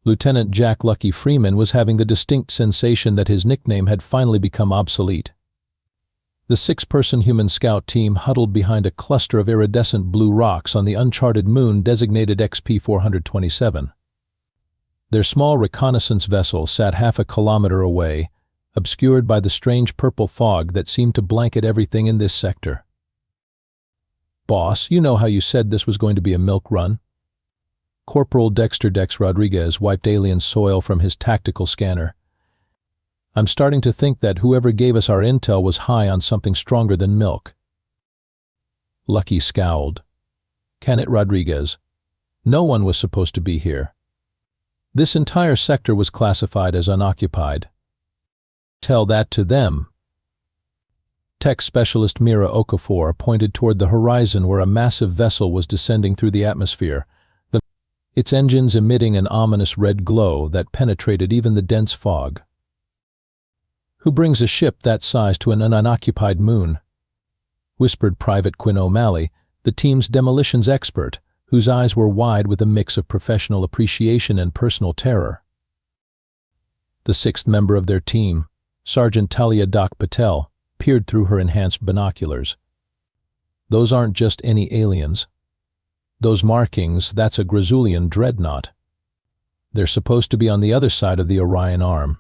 Lieutenant Jack Lucky Freeman was having the distinct sensation that his nickname had finally become obsolete. The 6-person human scout team huddled behind a cluster of iridescent blue rocks on the uncharted moon designated XP-427. Their small reconnaissance vessel sat half a kilometer away, obscured by the strange purple fog that seemed to blanket everything in this sector. "Boss, you know how you said this was going to be a milk run?" Corporal Dexter Dex Rodriguez wiped alien soil from his tactical scanner. "I'm starting to think that whoever gave us our intel was high on something stronger than milk." Lucky scowled. "Can it, Rodriguez? No one was supposed to be here. This entire sector was classified as unoccupied. Tell that to them." Tech specialist Mira Okafor pointed toward the horizon where a massive vessel was descending through the atmosphere, its engines emitting an ominous red glow that penetrated even the dense fog. "Who brings a ship that size to an unoccupied moon?" whispered Private Quinn O'Malley, the team's demolitions expert, whose eyes were wide with a mix of professional appreciation and personal terror. The 6th member of their team, Sergeant Talia Doc Patel, peered through her enhanced binoculars. "Those aren't just any aliens. Those markings, that's a Grazulian dreadnought. They're supposed to be on the other side of the Orion Arm."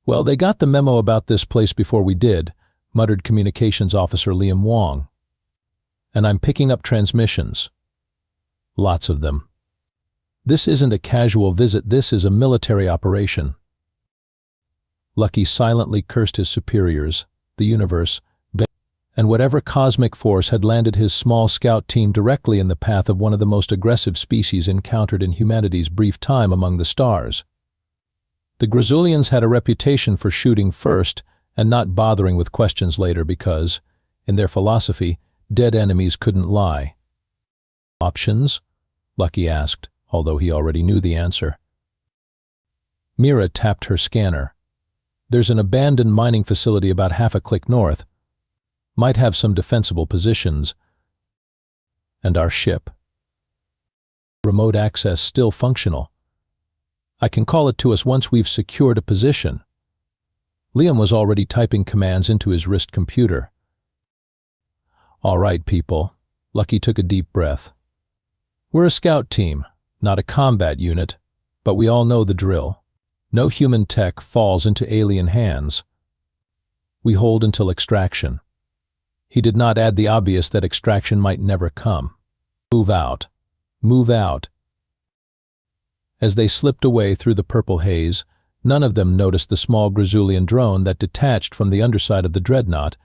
"Well, they got the memo about this place before we did," muttered Communications Officer Liam Wong. "And I'm picking up transmissions. Lots of them. This isn't a casual visit, this is a military operation." Lucky silently cursed his superiors, the universe, and whatever cosmic force had landed his small scout team directly in the path of one of the most aggressive species encountered in humanity's brief time among the stars. The Grazulians had a reputation for shooting first and not bothering with questions later because, in their philosophy, dead enemies couldn't lie. "Options?" Lucky asked, although he already knew the answer. Mira tapped her scanner. "There's an abandoned mining facility about half a click north. Might have some defensible positions. And our ship. Remote access still functional. I can call it to us once we've secured a position." Liam was already typing commands into his wrist computer. "All right, people." Lucky took a deep breath. "We're a scout team, not a combat unit, but we all know the drill. No human tech falls into alien hands. We hold until extraction." He did not add the obvious that extraction might never come. "Move out. Move out." As they slipped away through the purple haze, none of them noticed the small Grazulian drone that detached from the underside of the dreadnought,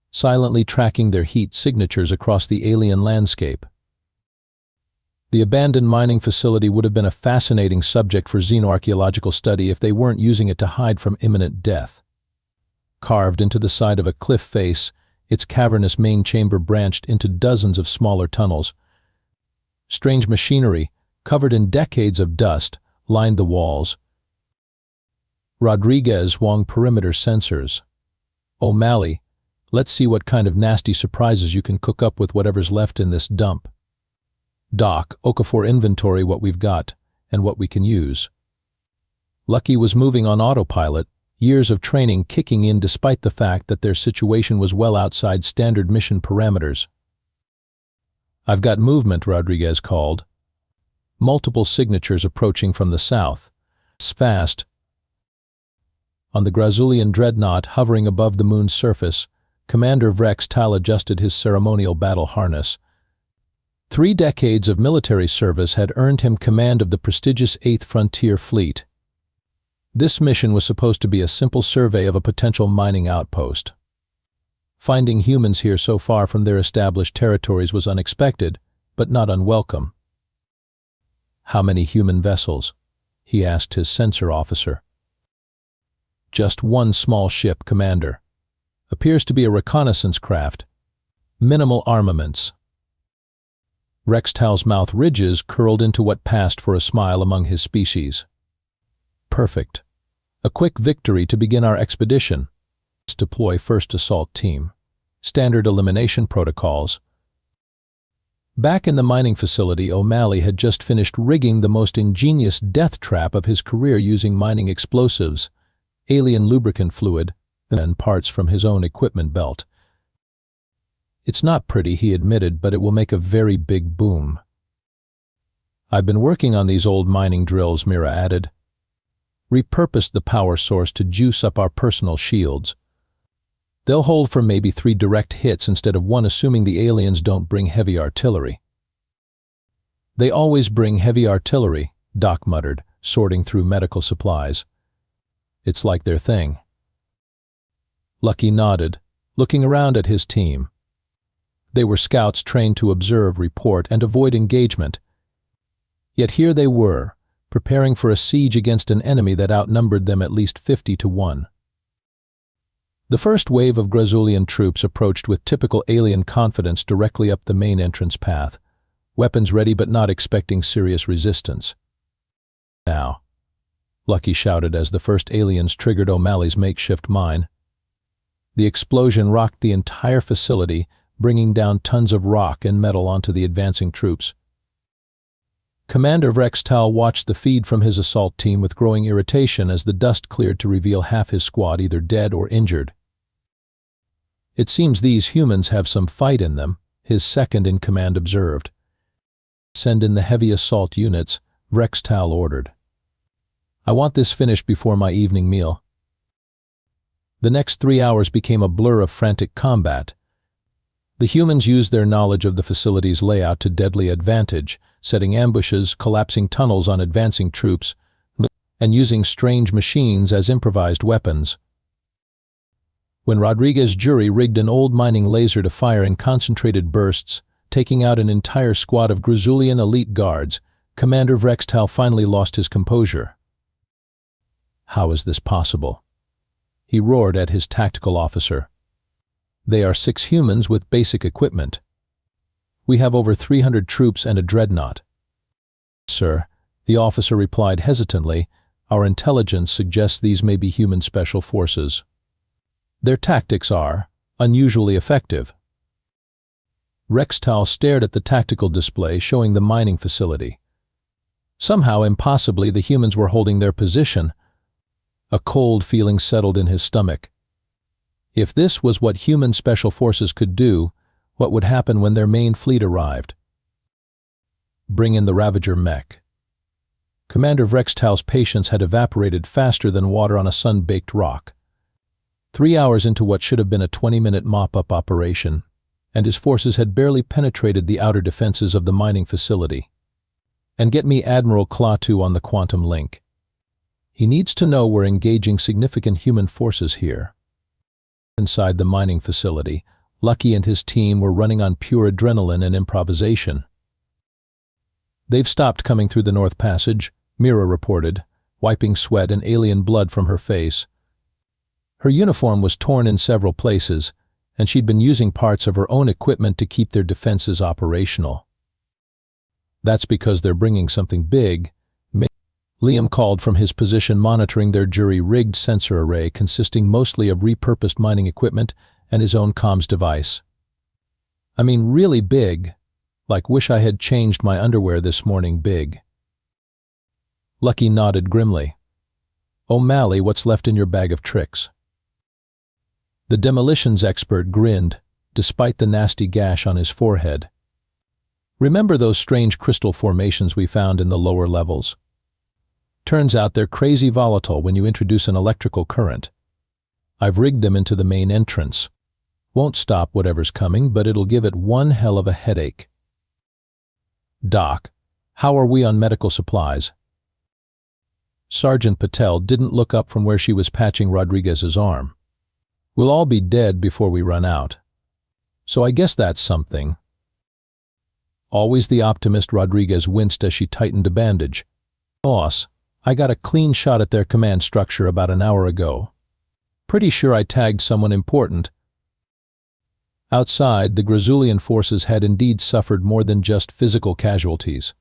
silently tracking their heat signatures across the alien landscape. The abandoned mining facility would have been a fascinating subject for xenoarchaeological study if they weren't using it to hide from imminent death. Carved into the side of a cliff face, its cavernous main chamber branched into dozens of smaller tunnels. Strange machinery, covered in decades of dust, lined the walls. Rodriguez swung perimeter sensors. "O'Malley, let's see what kind of nasty surprises you can cook up with whatever's left in this dump." "Doc, Okafor inventory what we've got and what we can use." Lucky was moving on autopilot, years of training kicking in despite the fact that their situation was well outside standard mission parameters. "I've got movement," Rodriguez called. Multiple signatures approaching from the south. "It's fast." On the Grazulian dreadnought hovering above the moon's surface, Commander Vrex Tal adjusted his ceremonial battle harness. 3 decades of military service had earned him command of the prestigious 8th Frontier Fleet. This mission was supposed to be a simple survey of a potential mining outpost. Finding humans here so far from their established territories was unexpected, but not unwelcome. "How many human vessels?" he asked his sensor officer. "Just one small ship, Commander. Appears to be a reconnaissance craft. Minimal armaments." Rex Tal's mouth ridges curled into what passed for a smile among his species. "Perfect. A quick victory to begin our expedition. Let's deploy first assault team. Standard elimination protocols." Back in the mining facility, O'Malley had just finished rigging the most ingenious death trap of his career using mining explosives, alien lubricant fluid, and parts from his own equipment belt. "It's not pretty," he admitted, "but it will make a very big boom." "I've been working on these old mining drills," Mira added. "Repurposed the power source to juice up our personal shields. They'll hold for maybe 3 direct hits instead of 1, assuming the aliens don't bring heavy artillery." "They always bring heavy artillery," Doc muttered, sorting through medical supplies. "It's like their thing." Lucky nodded, looking around at his team. They were scouts trained to observe, report, and avoid engagement. Yet here they were, preparing for a siege against an enemy that outnumbered them at least 50 to 1. The first wave of Grazulian troops approached with typical alien confidence directly up the main entrance path, weapons ready but not expecting serious resistance. "Now," Lucky shouted as the first aliens triggered O'Malley's makeshift mine. The explosion rocked the entire facility, bringing down tons of rock and metal onto the advancing troops. Commander Vrextal watched the feed from his assault team with growing irritation as the dust cleared to reveal half his squad either dead or injured. "It seems these humans have some fight in them," his second-in-command observed. "Send in the heavy assault units," Vrextal ordered. "I want this finished before my evening meal." The next 3 hours became a blur of frantic combat. The humans used their knowledge of the facility's layout to deadly advantage, setting ambushes, collapsing tunnels on advancing troops, and using strange machines as improvised weapons. When Rodriguez's jury rigged an old mining laser to fire in concentrated bursts, taking out an entire squad of Grazulian elite guards, Commander Vrextal finally lost his composure. "How is this possible?" he roared at his tactical officer. "They are 6 humans with basic equipment. We have over 300 troops and a dreadnought." "Sir," the officer replied hesitantly, "our intelligence suggests these may be human special forces. Their tactics are unusually effective." Vrextal stared at the tactical display showing the mining facility. Somehow, impossibly, the humans were holding their position. A cold feeling settled in his stomach. If this was what human special forces could do, what would happen when their main fleet arrived? "Bring in the Ravager mech." Commander Vrextal's patience had evaporated faster than water on a sun-baked rock. 3 hours into what should have been a 20-minute mop-up operation, and his forces had barely penetrated the outer defenses of the mining facility. "And get me Admiral Klaatu on the quantum link. He needs to know we're engaging significant human forces here." Inside the mining facility, Lucky and his team were running on pure adrenaline and improvisation. "They've stopped coming through the North Passage," Mira reported, wiping sweat and alien blood from her face. Her uniform was torn in several places, and she'd been using parts of her own equipment to keep their defenses operational. "That's because they're bringing something big," Liam called from his position monitoring their jury-rigged sensor array consisting mostly of repurposed mining equipment and his own comms device. "I mean really big, like wish I had changed my underwear this morning big." Lucky nodded grimly. "O'Malley, what's left in your bag of tricks?" The demolitions expert grinned, despite the nasty gash on his forehead. "Remember those strange crystal formations we found in the lower levels? Turns out they're crazy volatile when you introduce an electrical current. I've rigged them into the main entrance. Won't stop whatever's coming, but it'll give it one hell of a headache." "Doc, how are we on medical supplies?" Sergeant Patel didn't look up from where she was patching Rodriguez's arm. "We'll all be dead before we run out. So I guess that's something." Always the optimist, Rodriguez winced as she tightened a bandage. "Boss, I got a clean shot at their command structure about an hour ago. Pretty sure I tagged someone important." Outside, the Grazulian forces had indeed suffered more than just physical casualties.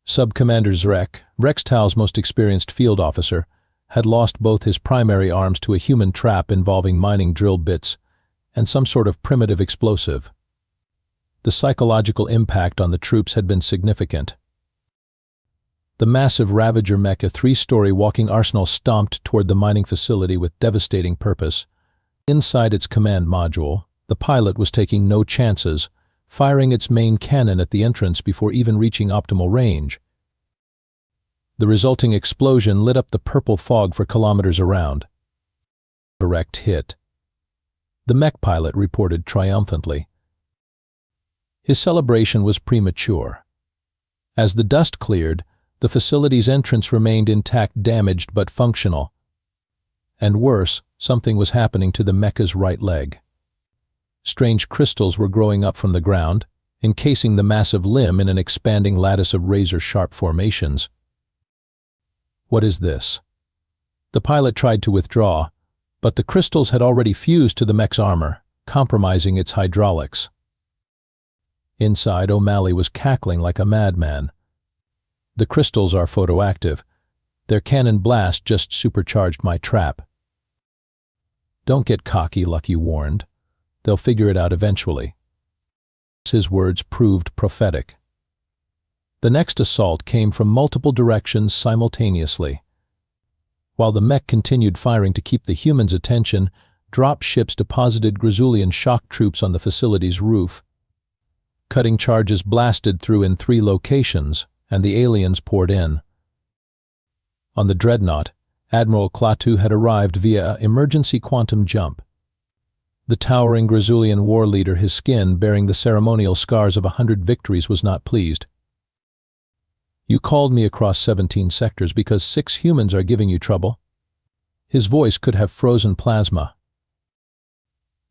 Sub-Commander Zrek, Vrextal's most experienced field officer, had lost both his primary arms to a human trap involving mining drill bits and some sort of primitive explosive. the psychological impact on the troops had been significant. The massive Ravager mech, a 3-story walking arsenal, stomped toward the mining facility with devastating purpose. Inside its command module, the pilot was taking no chances, firing its main cannon at the entrance before even reaching optimal range. The resulting explosion lit up the purple fog for kilometers around. Direct hit. The mech pilot reported triumphantly. His celebration was premature. As the dust cleared, the facility's entrance remained intact, damaged but functional. And worse, something was happening to the mecha's right leg. Strange crystals were growing up from the ground, encasing the massive limb in an expanding lattice of razor-sharp formations. What is this? The pilot tried to withdraw, but the crystals had already fused to the mech's armor, compromising its hydraulics. Inside, O'Malley was cackling like a madman. The crystals are photoactive. Their cannon blast just supercharged my trap. Don't get cocky, Lucky warned. They'll figure it out eventually. His words proved prophetic. The next assault came from multiple directions simultaneously. While the mech continued firing to keep the humans' attention, drop ships deposited Grazulian shock troops on the facility's roof. Cutting charges blasted through in 3 locations, and the aliens poured in. On the Dreadnought, Admiral Klaatu had arrived via an emergency quantum jump. The towering Grazulian war leader, his skin bearing the ceremonial scars of 100 victories, was not pleased. You called me across 17 sectors because 6 humans are giving you trouble? His voice could have frozen plasma.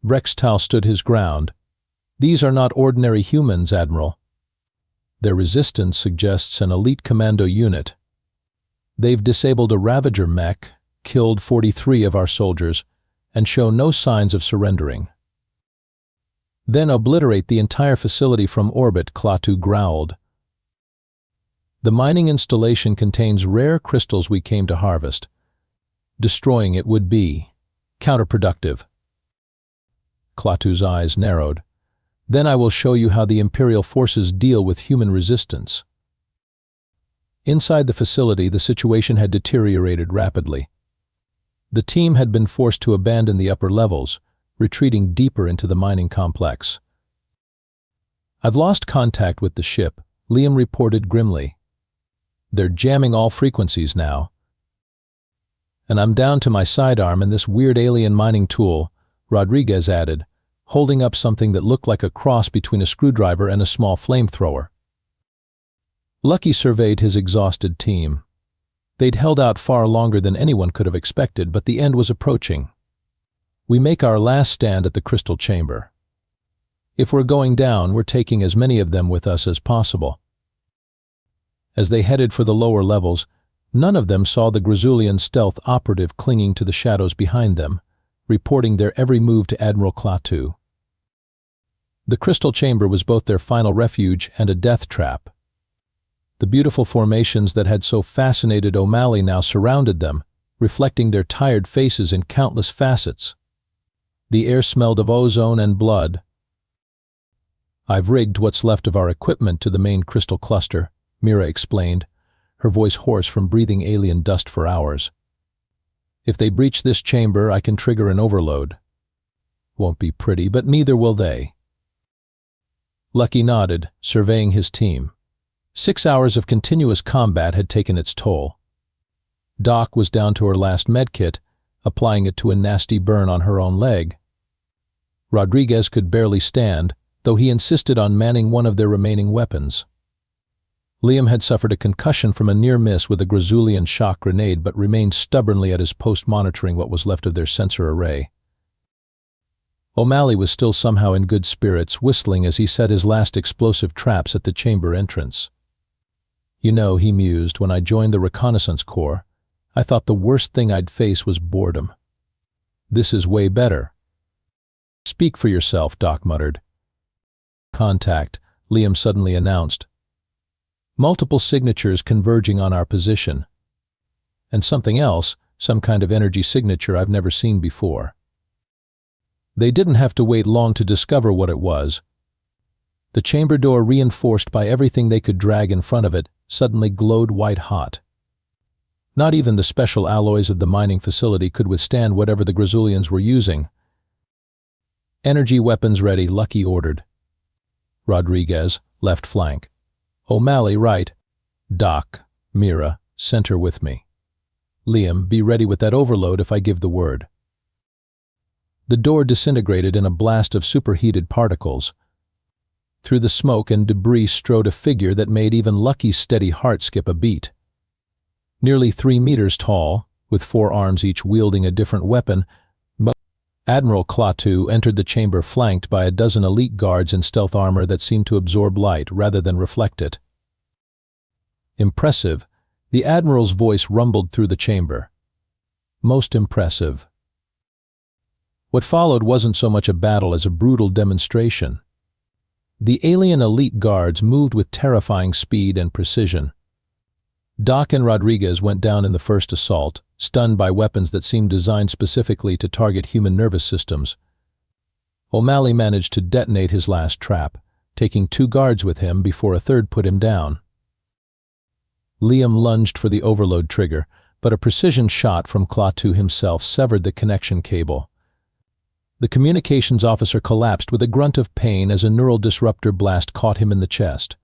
Rextal stood his ground. These are not ordinary humans, Admiral. Their resistance suggests an elite commando unit. They've disabled a Ravager mech, killed 43 of our soldiers, and show no signs of surrendering. Then obliterate the entire facility from orbit, Klaatu growled. The mining installation contains rare crystals we came to harvest. Destroying it would be counterproductive. Klaatu's eyes narrowed. Then I will show you how the Imperial forces deal with human resistance. Inside the facility, the situation had deteriorated rapidly. The team had been forced to abandon the upper levels, retreating deeper into the mining complex. I've lost contact with the ship, Liam reported grimly. They're jamming all frequencies now. And I'm down to my sidearm and this weird alien mining tool, Rodriguez added, holding up something that looked like a cross between a screwdriver and a small flamethrower. Lucky surveyed his exhausted team. They'd held out far longer than anyone could have expected, but the end was approaching. We make our last stand at the crystal chamber. If we're going down, we're taking as many of them with us as possible. As they headed for the lower levels, none of them saw the Grazulian stealth operative clinging to the shadows behind them, reporting their every move to Admiral Klaatu. The crystal chamber was both their final refuge and a death trap. The beautiful formations that had so fascinated O'Malley now surrounded them, reflecting their tired faces in countless facets. The air smelled of ozone and blood. I've rigged what's left of our equipment to the main crystal cluster, Mira explained, her voice hoarse from breathing alien dust for hours. If they breach this chamber, I can trigger an overload. Won't be pretty, but neither will they. Lucky nodded, surveying his team. 6 hours of continuous combat had taken its toll. Doc was down to her last medkit, applying it to a nasty burn on her own leg. Rodriguez could barely stand, though he insisted on manning one of their remaining weapons. Liam had suffered a concussion from a near miss with a Grazulian shock grenade, but remained stubbornly at his post monitoring what was left of their sensor array. O'Malley was still somehow in good spirits, whistling as he set his last explosive traps at the chamber entrance. You know, he mused, when I joined the Reconnaissance Corps, I thought the worst thing I'd face was boredom. This is way better. Speak for yourself, Doc muttered. Contact, Liam suddenly announced. Multiple signatures converging on our position. And something else, some kind of energy signature I've never seen before. They didn't have to wait long to discover what it was. The chamber door, reinforced by everything they could drag in front of it, suddenly glowed white-hot. Not even the special alloys of the mining facility could withstand whatever the Grizulians were using. "Energy weapons ready," Lucky ordered. Rodriguez, left flank. O'Malley, right. Doc, Mira, center with me. Liam, be ready with that overload if I give the word. The door disintegrated in a blast of superheated particles. Through the smoke and debris strode a figure that made even Lucky's steady heart skip a beat. Nearly 3 meters tall, with 4 arms each wielding a different weapon, Admiral Klaatu entered the chamber flanked by a dozen elite guards in stealth armor that seemed to absorb light rather than reflect it. Impressive, the Admiral's voice rumbled through the chamber. Most impressive. What followed wasn't so much a battle as a brutal demonstration. The alien elite guards moved with terrifying speed and precision. Doc and Rodriguez went down in the first assault, stunned by weapons that seemed designed specifically to target human nervous systems. O'Malley managed to detonate his last trap, taking 2 guards with him before a third put him down. Liam lunged for the overload trigger, but a precision shot from Klaatu himself severed the connection cable. The communications officer collapsed with a grunt of pain as a neural disruptor blast caught him in the chest.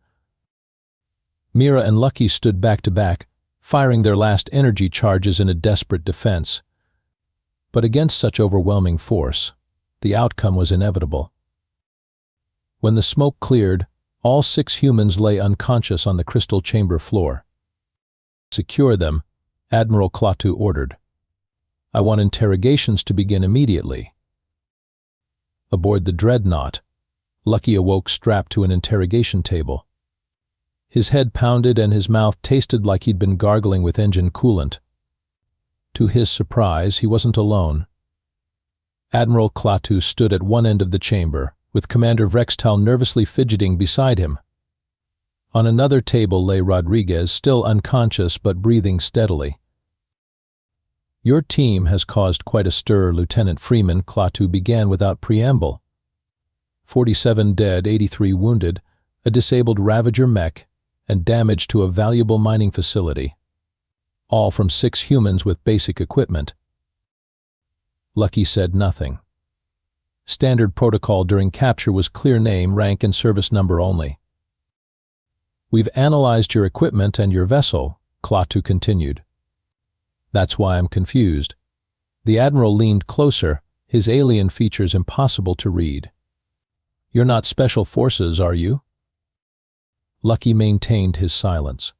Mira and Lucky stood back to back, firing their last energy charges in a desperate defense. But against such overwhelming force, the outcome was inevitable. When the smoke cleared, all 6 humans lay unconscious on the crystal chamber floor. "Secure them," Admiral Klaatu ordered. "I want interrogations to begin immediately." Aboard the dreadnought, Lucky awoke strapped to an interrogation table. His head pounded and his mouth tasted like he'd been gargling with engine coolant. To his surprise, he wasn't alone. Admiral Klaatu stood at one end of the chamber, with Commander Vrextal nervously fidgeting beside him. On another table lay Rodriguez, still unconscious but breathing steadily. "Your team has caused quite a stir, Lieutenant Freeman," Klaatu began without preamble. 47 dead, 83 wounded, a disabled Ravager mech, and damage to a valuable mining facility. All from 6 humans with basic equipment. Lucky said nothing. Standard protocol during capture was clear name, rank, and service number only. "We've analyzed your equipment and your vessel," Klaatu continued. "That's why I'm confused." The Admiral leaned closer, his alien features impossible to read. "You're not Special Forces, are you?" Lucky maintained his silence.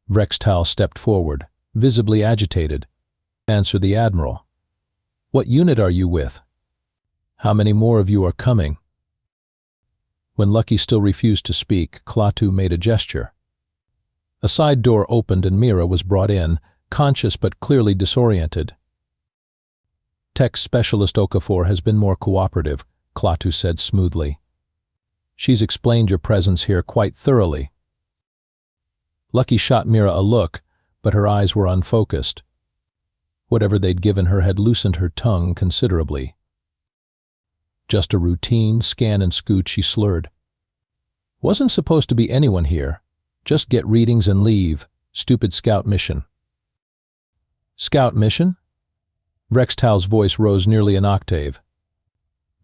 Vrextal stepped forward, visibly agitated. "Answer the Admiral. What unit are you with? How many more of you are coming?" When Lucky still refused to speak, Klaatu made a gesture. A side door opened and Mira was brought in, conscious but clearly disoriented. "Tech Specialist Okafor has been more cooperative," Klaatu said smoothly. "She's explained your presence here quite thoroughly." Lucky shot Mira a look, but her eyes were unfocused. Whatever they'd given her had loosened her tongue considerably. "Just a routine scan and scoot," she slurred. "Wasn't supposed to be anyone here. Just get readings and leave. Stupid scout mission." "Scout mission?" Vrextal's voice rose nearly an octave.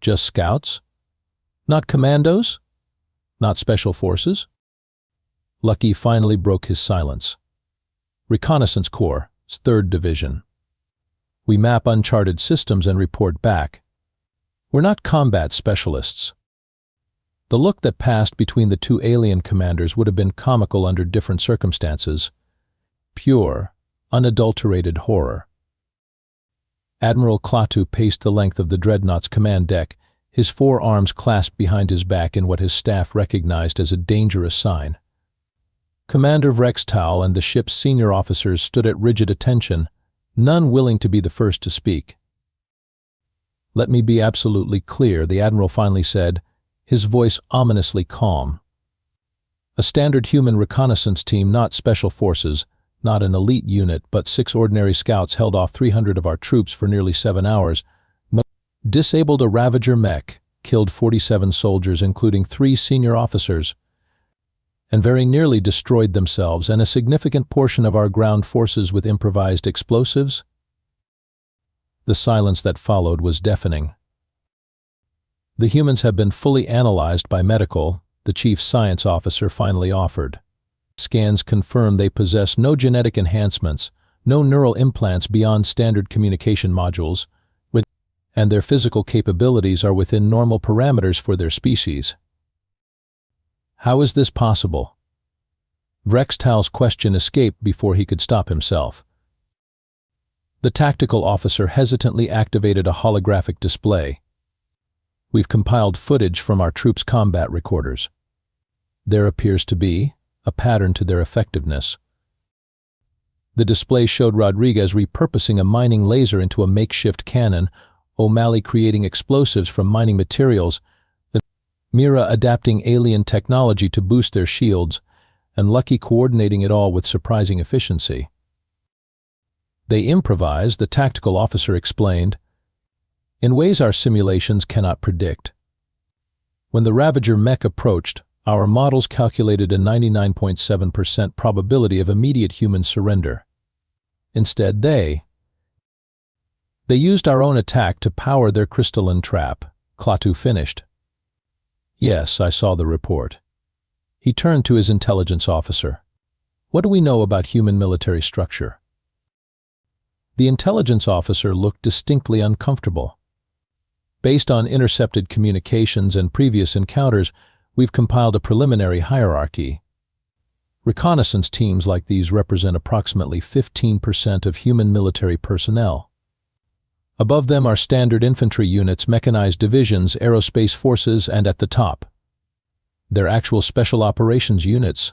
"Just scouts? Not commandos? Not Special Forces?" Lucky finally broke his silence. "Reconnaissance Corps, 3rd Division. We map uncharted systems and report back. We're not combat specialists." The look that passed between the 2 alien commanders would have been comical under different circumstances. Pure, unadulterated horror. Admiral Klaatu paced the length of the dreadnought's command deck, his 4 arms clasped behind his back in what his staff recognized as a dangerous sign. Commander Vrextal and the ship's senior officers stood at rigid attention, none willing to be the first to speak. "Let me be absolutely clear," the Admiral finally said, his voice ominously calm. "A standard human reconnaissance team, not Special Forces, not an elite unit, but 6 ordinary scouts held off 300 of our troops for nearly 7 hours, disabled a Ravager mech, killed 47 soldiers, including 3 senior officers, and very nearly destroyed themselves and a significant portion of our ground forces with improvised explosives? The silence that followed was deafening. The humans have been fully analyzed by medical, the chief science officer finally offered. Scans confirm they possess no genetic enhancements, no neural implants beyond standard communication modules, and their physical capabilities are within normal parameters for their species. How is this possible? Vrextal's question escaped before he could stop himself. The tactical officer hesitantly activated a holographic display. We've compiled footage from our troops' combat recorders. There appears to be a pattern to their effectiveness. The display showed Rodriguez repurposing a mining laser into a makeshift cannon, O'Malley creating explosives from mining materials, Mira adapting alien technology to boost their shields, and Lucky coordinating it all with surprising efficiency. They improvise, the tactical officer explained, in ways our simulations cannot predict. When the Ravager mech approached, our models calculated a 99.7% probability of immediate human surrender. Instead, they used our own attack to power their crystalline trap, Klaatu finished. Yes, I saw the report. He turned to his intelligence officer. What do we know about human military structure? The intelligence officer looked distinctly uncomfortable. Based on intercepted communications and previous encounters, we've compiled a preliminary hierarchy. Reconnaissance teams like these represent approximately 15% of human military personnel. Above them are standard infantry units, mechanized divisions, aerospace forces, and at the top, they're actual special operations units.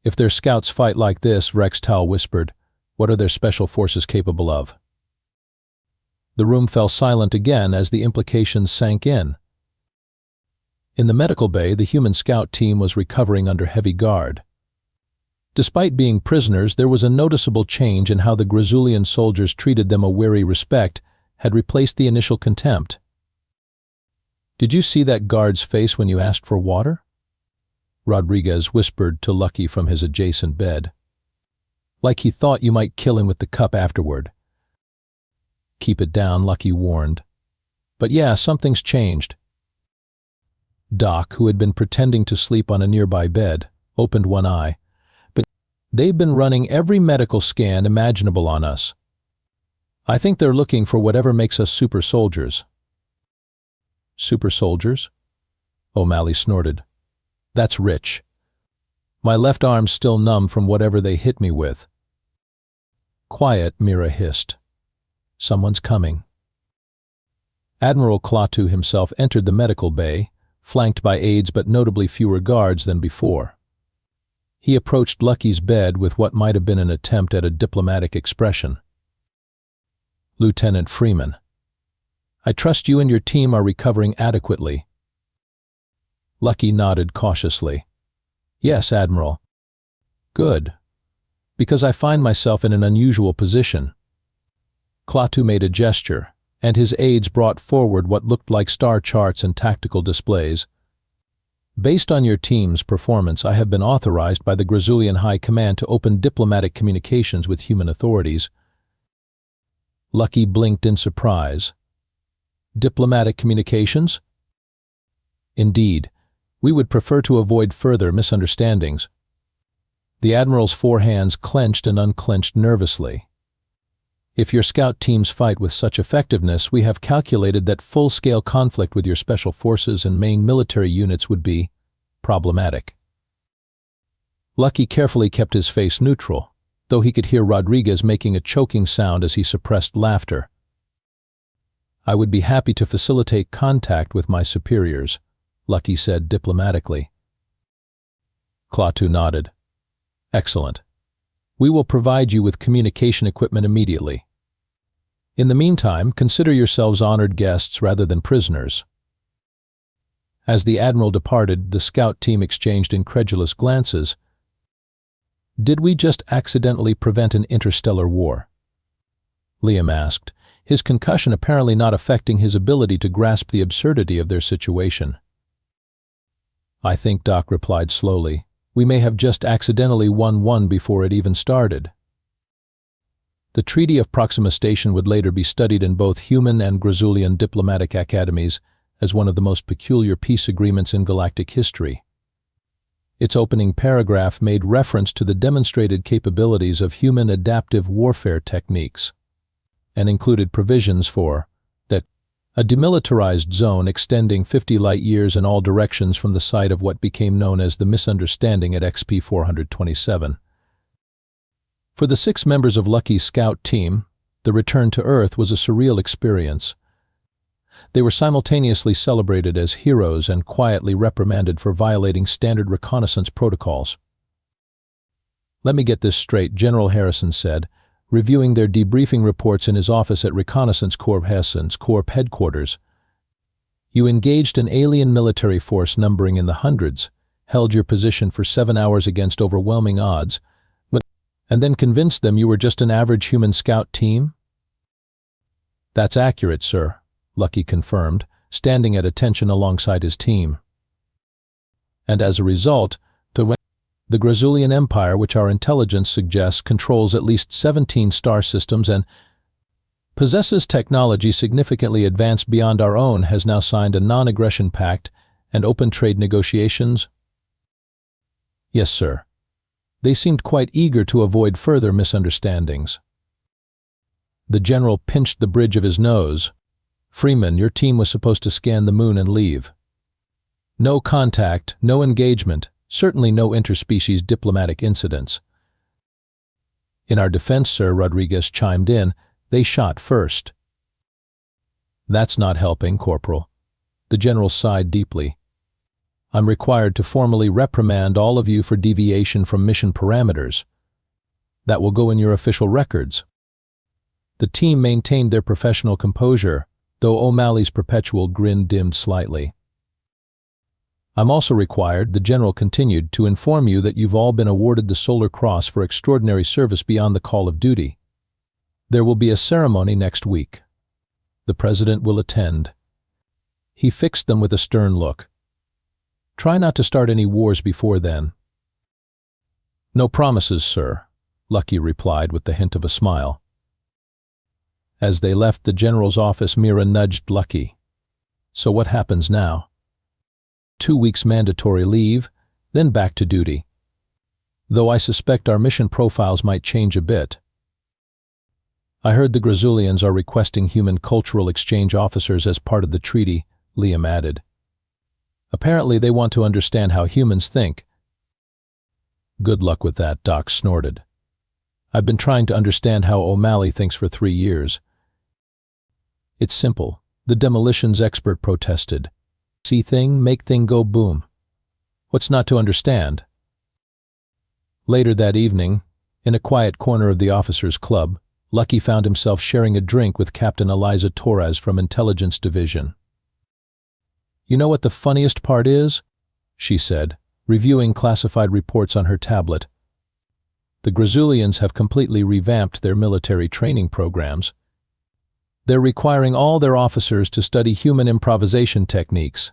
If their scouts fight like this, Vrextal whispered, what are their special forces capable of? The room fell silent again as the implications sank in. In the medical bay, the human scout team was recovering under heavy guard. Despite being prisoners, there was a noticeable change in how the Grazulian soldiers treated them. A wary respect had replaced the initial contempt. Did you see that guard's face when you asked for water? Rodriguez whispered to Lucky from his adjacent bed. Like he thought you might kill him with the cup afterward. Keep it down, Lucky warned. But yeah, something's changed. Doc, who had been pretending to sleep on a nearby bed, opened one eye. They've been running every medical scan imaginable on us. I think they're looking for whatever makes us super soldiers. Super soldiers? O'Malley snorted. That's rich. My left arm's still numb from whatever they hit me with. Quiet, Mira hissed. Someone's coming. Admiral Klaatu himself entered the medical bay, flanked by aides but notably fewer guards than before. He approached Lucky's bed with what might have been an attempt at a diplomatic expression. Lieutenant Freeman, I trust you and your team are recovering adequately. Lucky nodded cautiously. Yes, Admiral. Good. Because I find myself in an unusual position. Klaatu made a gesture, and his aides brought forward what looked like star charts and tactical displays. Based on your team's performance, I have been authorized by the Grazulian High Command to open diplomatic communications with human authorities. Lucky blinked in surprise. Diplomatic communications? Indeed, we would prefer to avoid further misunderstandings. The Admiral's 4 hands clenched and unclenched nervously. If your scout teams fight with such effectiveness, we have calculated that full-scale conflict with your special forces and main military units would be problematic. Lucky carefully kept his face neutral, though he could hear Rodriguez making a choking sound as he suppressed laughter. I would be happy to facilitate contact with my superiors, Lucky said diplomatically. Klaatu nodded. Excellent. We will provide you with communication equipment immediately. In the meantime, consider yourselves honored guests rather than prisoners. As the Admiral departed, the scout team exchanged incredulous glances. Did we just accidentally prevent an interstellar war? Liam asked, his concussion apparently not affecting his ability to grasp the absurdity of their situation. "I think," Doc replied slowly, "we may have just accidentally won one before it even started." The Treaty of Proxima Station would later be studied in both human and Grazulian diplomatic academies as one of the most peculiar peace agreements in galactic history. Its opening paragraph made reference to the demonstrated capabilities of human adaptive warfare techniques and included provisions for that a demilitarized zone extending 50 light-years in all directions from the site of what became known as the misunderstanding at XP 427. For the 6 members of Lucky's scout team, the return to Earth was a surreal experience. They were simultaneously celebrated as heroes and quietly reprimanded for violating standard reconnaissance protocols. "Let me get this straight," General Harrison said, reviewing their debriefing reports in his office at Reconnaissance Corps Hesson's Corps headquarters. "You engaged an alien military force numbering in the hundreds, held your position for 7 hours against overwhelming odds, and then convinced them you were just an average human scout team?" "That's accurate, sir," Lucky confirmed, standing at attention alongside his team. "And as a result, the Grazulian Empire, which our intelligence suggests controls at least 17 star systems and possesses technology significantly advanced beyond our own, has now signed a non-aggression pact and open trade negotiations?" "Yes, sir." They seemed quite eager to avoid further misunderstandings. The general pinched the bridge of his nose. "Freeman, your team was supposed to scan the moon and leave. No contact, no engagement, certainly no interspecies diplomatic incidents." "In our defense, sir," Rodriguez chimed in, "they shot first." "That's not helping, Corporal." The general sighed deeply. "I'm required to formally reprimand all of you for deviation from mission parameters. That will go in your official records." The team maintained their professional composure, though O'Malley's perpetual grin dimmed slightly. "I'm also required," the general continued, "to inform you that you've all been awarded the Solar Cross for extraordinary service beyond the call of duty. There will be a ceremony next week. The President will attend." He fixed them with a stern look. "Try not to start any wars before then." "No promises, sir," Lucky replied with the hint of a smile. As they left the general's office, Mira nudged Lucky. "So what happens now?" 2 weeks mandatory leave, then back to duty. Though I suspect our mission profiles might change a bit. I heard the Grazulians are requesting human cultural exchange officers as part of the treaty," Liam added. "Apparently they want to understand how humans think." "Good luck with that," Doc snorted. "I've been trying to understand how O'Malley thinks for 3 years. It's simple," the demolitions expert protested. "See thing, make thing go boom. What's not to understand?" Later that evening, in a quiet corner of the officers' club, Lucky found himself sharing a drink with Captain Eliza Torres from Intelligence Division. "You know what the funniest part is?" she said, reviewing classified reports on her tablet. "The Grazulians have completely revamped their military training programs. They're requiring all their officers to study human improvisation techniques.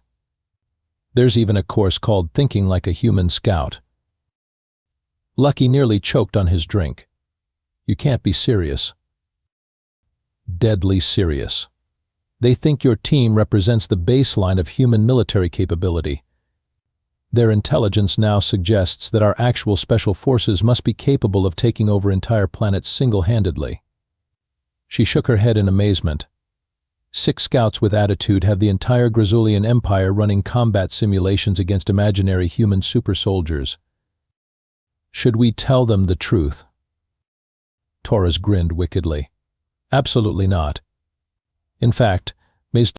There's even a course called Thinking Like a Human Scout." Lucky nearly choked on his drink. "You can't be serious." "Deadly serious. They think your team represents the baseline of human military capability. Their intelligence now suggests that our actual special forces must be capable of taking over entire planets single-handedly." She shook her head in amazement. 6 scouts with attitude have the entire Grazulian Empire running combat simulations against imaginary human super soldiers. Should we tell them the truth? Torres grinned wickedly. Absolutely not. In fact, May's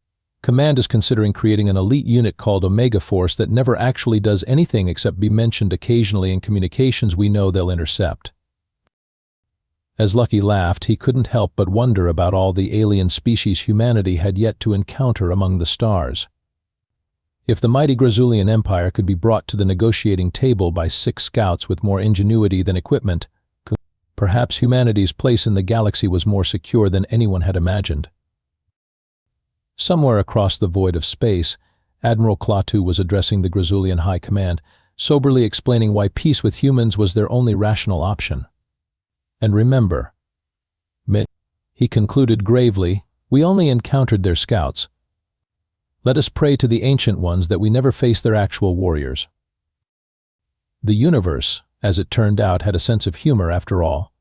command is considering creating an elite unit called Omega Force that never actually does anything except be mentioned occasionally in communications we know they'll intercept. As Lucky laughed, he couldn't help but wonder about all the alien species humanity had yet to encounter among the stars. If the mighty Grazulian Empire could be brought to the negotiating table by 6 scouts with more ingenuity than equipment, Perhaps humanity's place in the galaxy was more secure than anyone had imagined. Somewhere across the void of space, Admiral Klaatu was addressing the Grazulian High Command, soberly explaining why peace with humans was their only rational option. And remember, he concluded gravely, we only encountered their scouts. Let us pray to the Ancient Ones that we never face their actual warriors. The universe, as it turned out, had a sense of humor after all.